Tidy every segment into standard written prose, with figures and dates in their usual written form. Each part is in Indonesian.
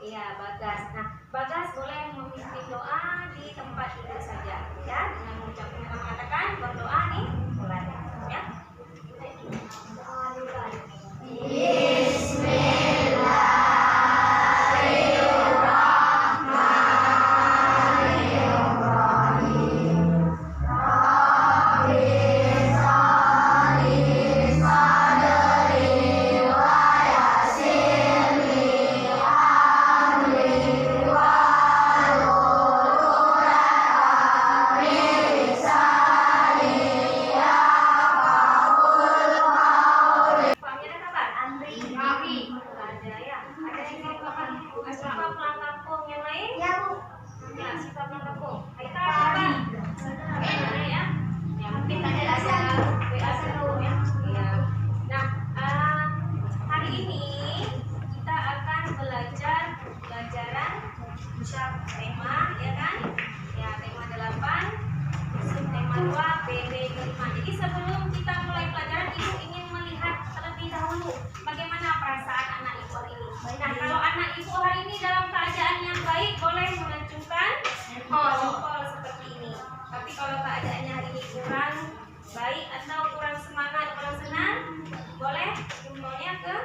Iya, Bagas. Nah, Bagas boleh memimpin doa di tempat duduk saja, ya. Dengan mengucapkan mengatakan berdoa nih, mulai, ya. Tema, ya kan? Ya, tema 8, subtema 2, PB 5. Jadi sebelum kita mulai pelajaran, Ibu ingin melihat terlebih dahulu bagaimana perasaan anak Ibu hari ini. Nah, kalau anak Ibu hari ini dalam keadaan yang baik, boleh mengacungkan jempol seperti ini. Tapi kalau keadaannya hari ini kurang baik atau kurang semangat, kurang senang, boleh jempolnya ke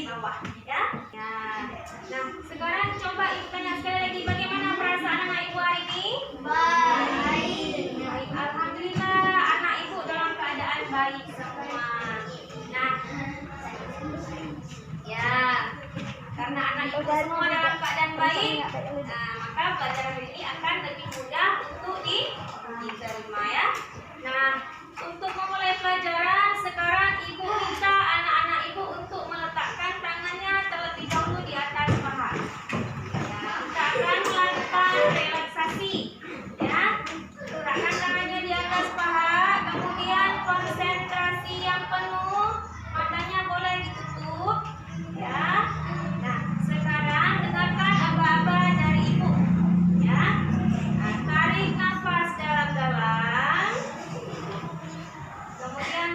bawah, ya. Nah, sekarang coba Ibu tanya sekali lagi, bagaimana perasaan anak Ibu hari ini? Baik. Alhamdulillah, anak Ibu dalam keadaan baik semua. Nah, ya, karena anak Ibu semua dalam keadaan baik, maka pelajaran hari ini akan lebih mudah untuk diterima, ya. Nah, untuk memulai pelajaran, sekarang Ibu minta anak-anak Ibu untuk meletakkan tangannya terlebih dahulu di atas paha. Ya, kita akan melakukan relaksasi. Ya, letakkan tangannya di atas paha, kemudian konsentrasi yang penuh, matanya boleh ditutup. Ya, nah sekarang dengarkan aba-aba dari Ibu. Ya, nah, tarik nafas dalam-dalam. Kemudian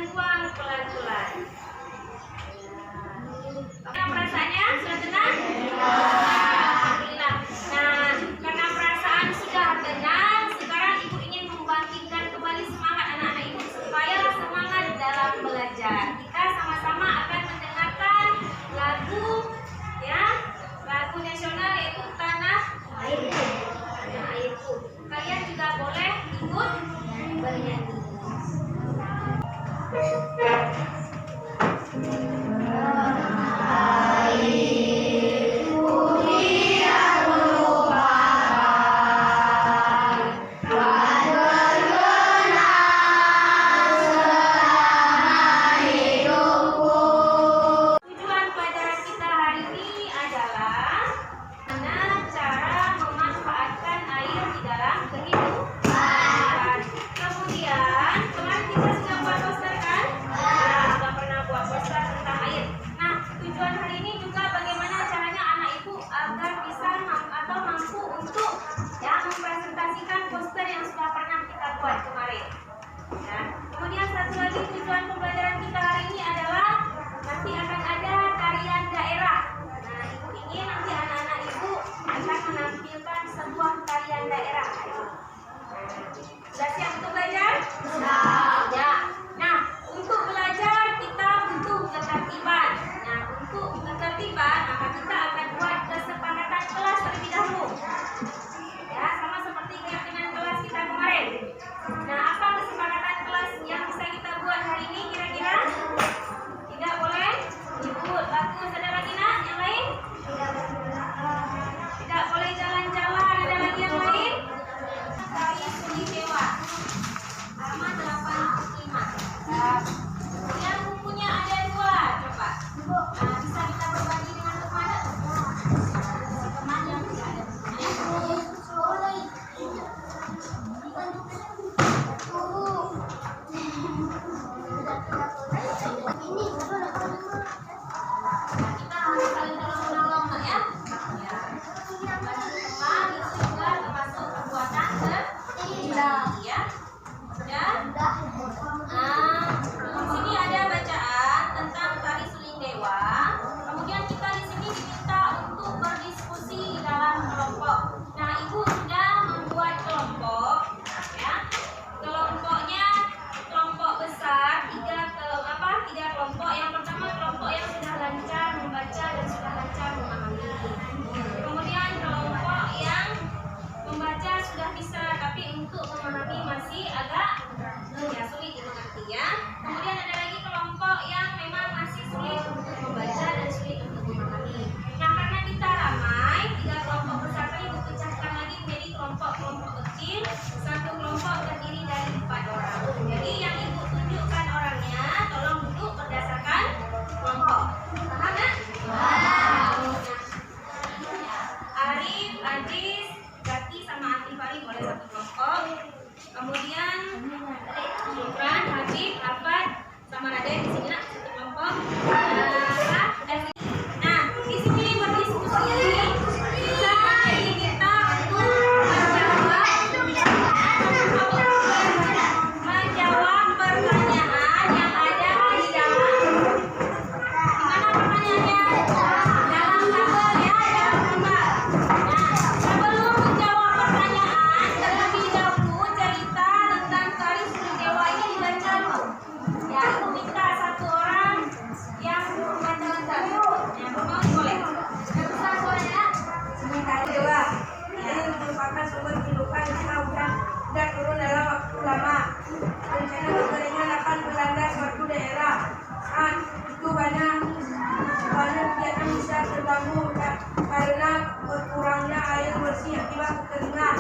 karena berkurangnya air bersih akibat kekeringan.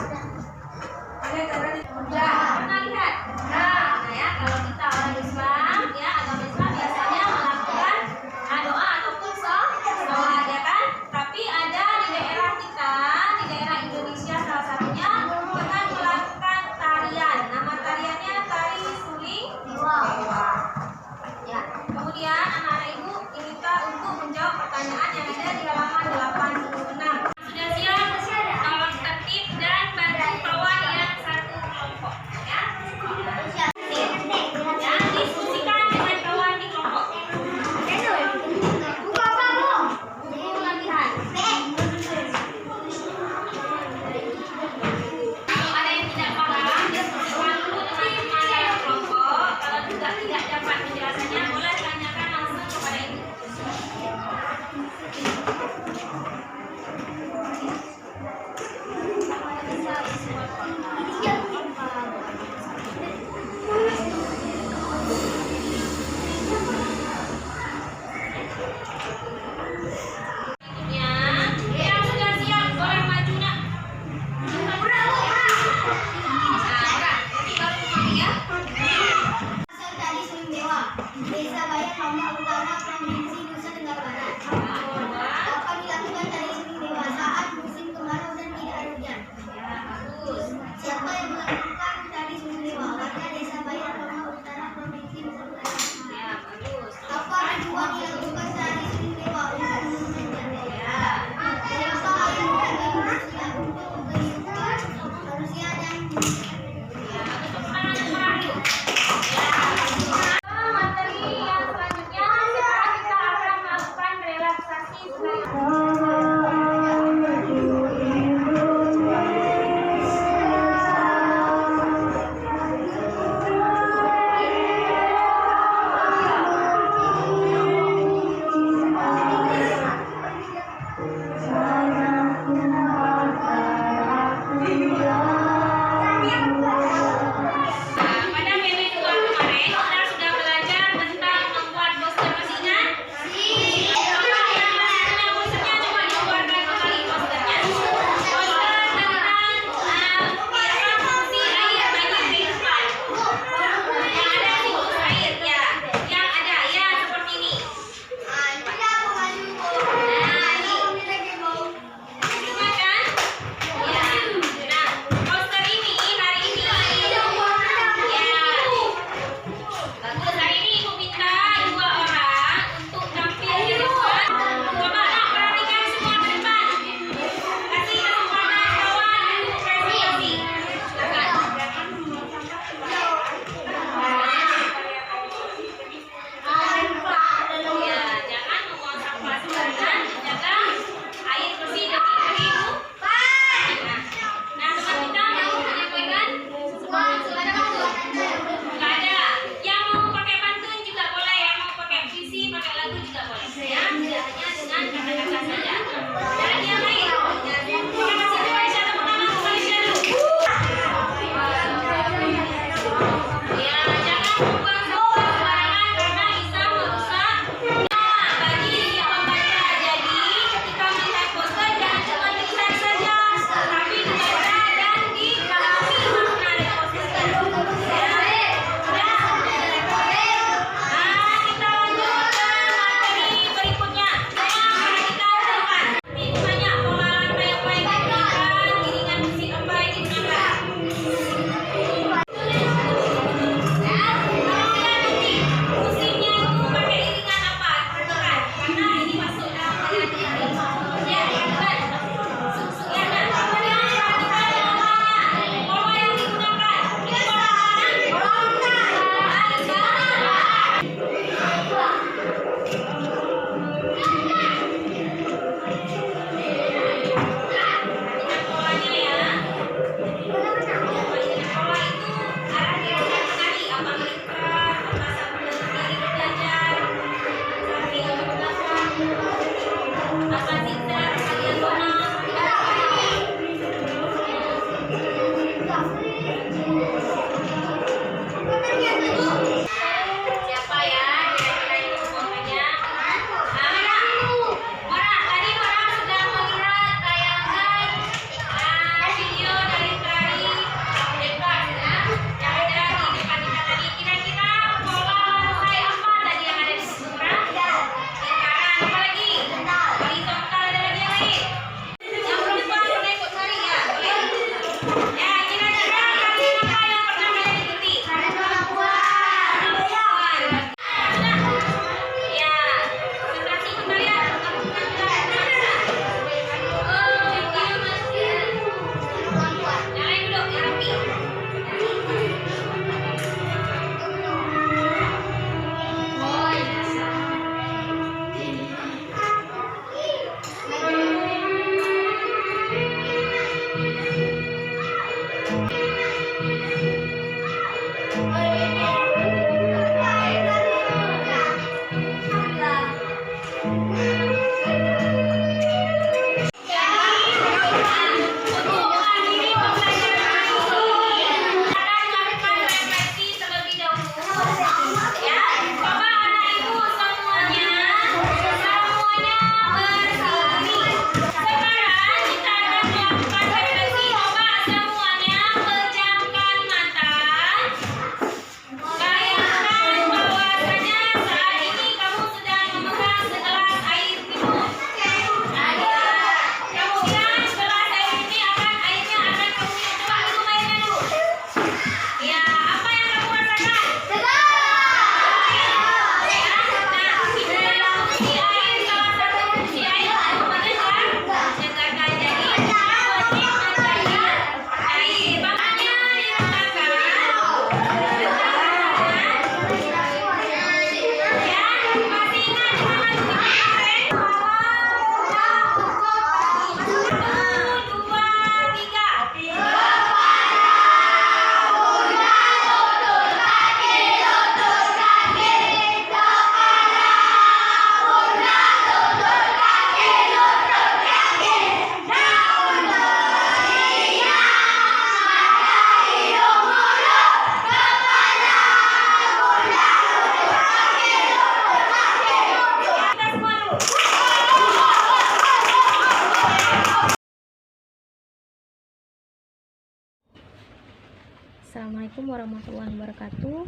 Oleh karena Pernah lihat? Nah ya, kalau kita orang Islam, ya agama Islam biasanya melakukan doa ataupun sholat, ya kan? Tapi ada di daerah kita, di daerah Indonesia salah satunya dengan melakukan tarian. Nama tariannya tari suling dewa. Ya. Kemudian anak-anak ibu diminta untuk menjawab pertanyaan yang ada di halaman 86. Sudah siap? Tolong tertib dan bantu kawan yang satu kelompok. Ya. Ya, diskusikan dengan kawan di kelompok. Buku latihan. Kalau ada yang tidak paham, diskusikan dulu dengan teman dalam kelompok. Kalau juga tidak dapat penjelasannya, boleh tanyakan langsung kepada ibu. Yang sudah siap boleh maju nak. Asal Tari Suling Dewa, Desa Bayan, Lombok Utara, Provinsi Nusa Tenggara Barat. Kapan dilakukan Tari Suling Dewa? Saat musim kemarau dan tidak ada hujan. Siapa yang melakukan Tari Suling Dewa? Warga Desa Bayan, Lombok Utara, Provinsi Nusa Tenggara Barat. Kapan dibuat dilakukan Tari Suling Dewa? Untuk musim hujan. Siapa yang melakukan manusia untuk kehidupan manusia dan Materi yang selanjutnya sekarang kita akan melakukan relaksasi pada PP2 kemarin kita sudah belajar tentang membuat poster mesingan. Coba yang masih punya posternya coba dikeluarkan kembali posternya. Poster tentang ukiran fungsi air bagi kehidupan. Yang ada siklus air ya, yang ada ya seperti ini. Nah ini Assalamualaikum warahmatullahi wabarakatuh.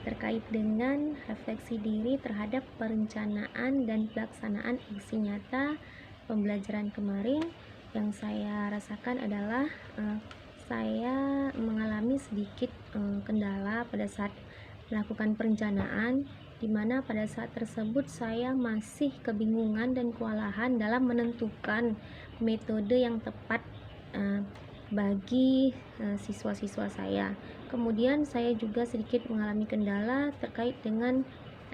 Terkait dengan refleksi diri terhadap perencanaan dan pelaksanaan aksi nyata pembelajaran kemarin, yang saya rasakan adalah saya mengalami sedikit kendala pada saat melakukan perencanaan, di mana pada saat tersebut saya masih kebingungan dan kewalahan dalam menentukan metode yang tepat bagi siswa-siswa saya. Kemudian saya juga sedikit mengalami kendala terkait dengan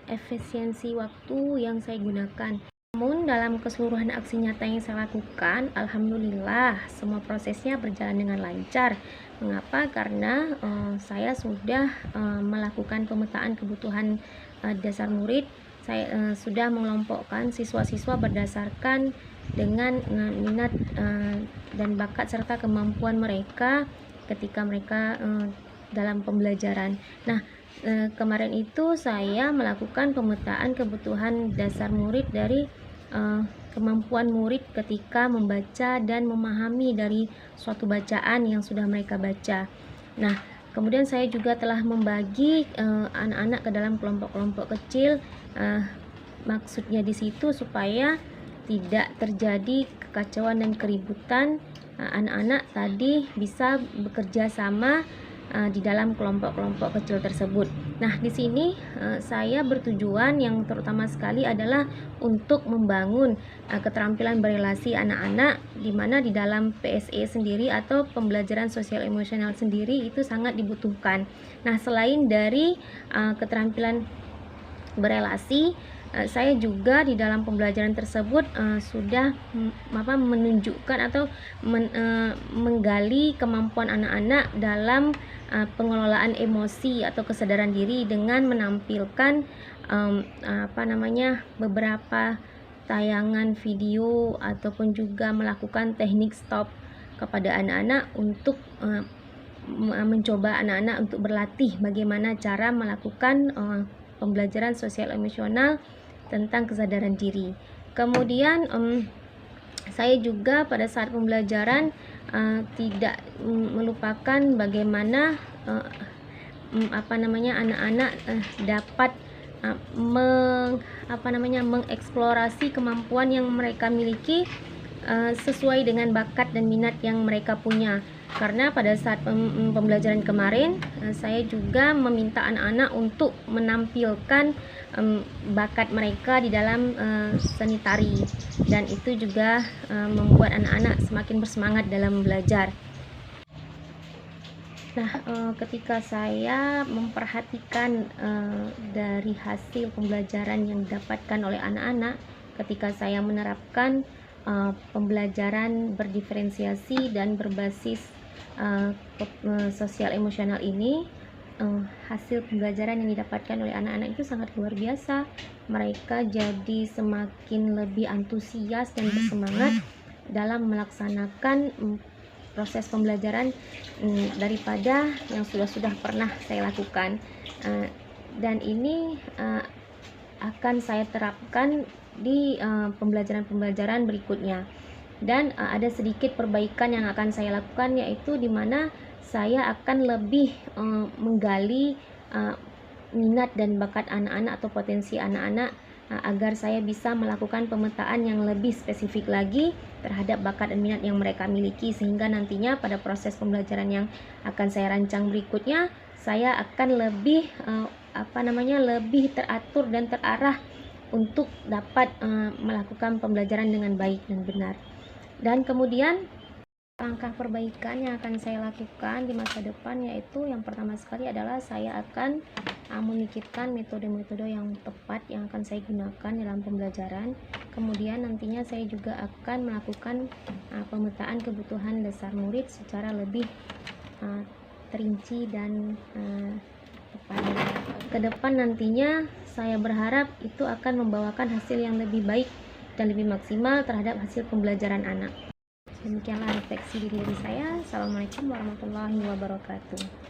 efisiensi waktu yang saya gunakan. Namun dalam keseluruhan aksi nyata yang saya lakukan, alhamdulillah semua prosesnya berjalan dengan lancar. Mengapa? Karena saya sudah melakukan pemetaan kebutuhan dasar murid. Saya sudah mengelompokkan siswa-siswa berdasarkan dengan minat dan bakat serta kemampuan mereka ketika mereka dalam pembelajaran. Nah, kemarin itu saya melakukan pemetaan kebutuhan dasar murid dari kemampuan murid ketika membaca dan memahami dari suatu bacaan yang sudah mereka baca. Nah, kemudian saya juga telah membagi anak-anak ke dalam kelompok-kelompok kecil. Maksudnya di situ supaya tidak terjadi kekacauan dan keributan. Anak-anak tadi bisa bekerja sama di dalam kelompok-kelompok kecil tersebut. Nah, di sini saya bertujuan yang terutama sekali adalah untuk membangun keterampilan berelasi anak-anak, di mana di dalam PSE sendiri atau pembelajaran sosial emosional sendiri itu sangat dibutuhkan. Nah, selain dari keterampilan berelasi, saya juga di dalam pembelajaran tersebut sudah menunjukkan atau menggali kemampuan anak-anak dalam pengelolaan emosi atau kesadaran diri dengan menampilkan beberapa tayangan video ataupun juga melakukan teknik stop kepada anak-anak untuk mencoba anak-anak untuk berlatih bagaimana cara melakukan pembelajaran sosial emosional tentang kesadaran diri. Kemudian saya juga pada saat pembelajaran tidak melupakan bagaimana anak-anak dapat mengeksplorasi kemampuan yang mereka miliki sesuai dengan bakat dan minat yang mereka punya. Karena pada saat pembelajaran kemarin saya juga meminta anak-anak untuk menampilkan bakat mereka di dalam seni tari, dan itu juga membuat anak-anak semakin bersemangat dalam belajar. Nah, ketika saya memperhatikan dari hasil pembelajaran yang didapatkan oleh anak-anak ketika saya menerapkan pembelajaran berdiferensiasi dan berbasis sosial emosional ini, hasil pembelajaran yang didapatkan oleh anak-anak itu sangat luar biasa. Mereka jadi semakin lebih antusias dan bersemangat dalam melaksanakan proses pembelajaran daripada yang sudah pernah saya lakukan, dan ini akan saya terapkan di pembelajaran-pembelajaran berikutnya. Dan ada sedikit perbaikan yang akan saya lakukan, yaitu di mana saya akan lebih menggali minat dan bakat anak-anak atau potensi anak-anak agar saya bisa melakukan pemetaan yang lebih spesifik lagi terhadap bakat dan minat yang mereka miliki, sehingga nantinya pada proses pembelajaran yang akan saya rancang berikutnya saya akan lebih lebih teratur dan terarah untuk dapat melakukan pembelajaran dengan baik dan benar. Dan kemudian langkah perbaikan yang akan saya lakukan di masa depan, yaitu yang pertama sekali adalah saya akan memikirkan metode-metode yang tepat yang akan saya gunakan dalam pembelajaran. Kemudian nantinya saya juga akan melakukan pemetaan kebutuhan dasar murid secara lebih terinci dan tepat. Ke depan nantinya saya berharap itu akan membawakan hasil yang lebih baik dan lebih maksimal terhadap hasil pembelajaran anak. Demikianlah refleksi diri saya. Assalamualaikum warahmatullahi wabarakatuh.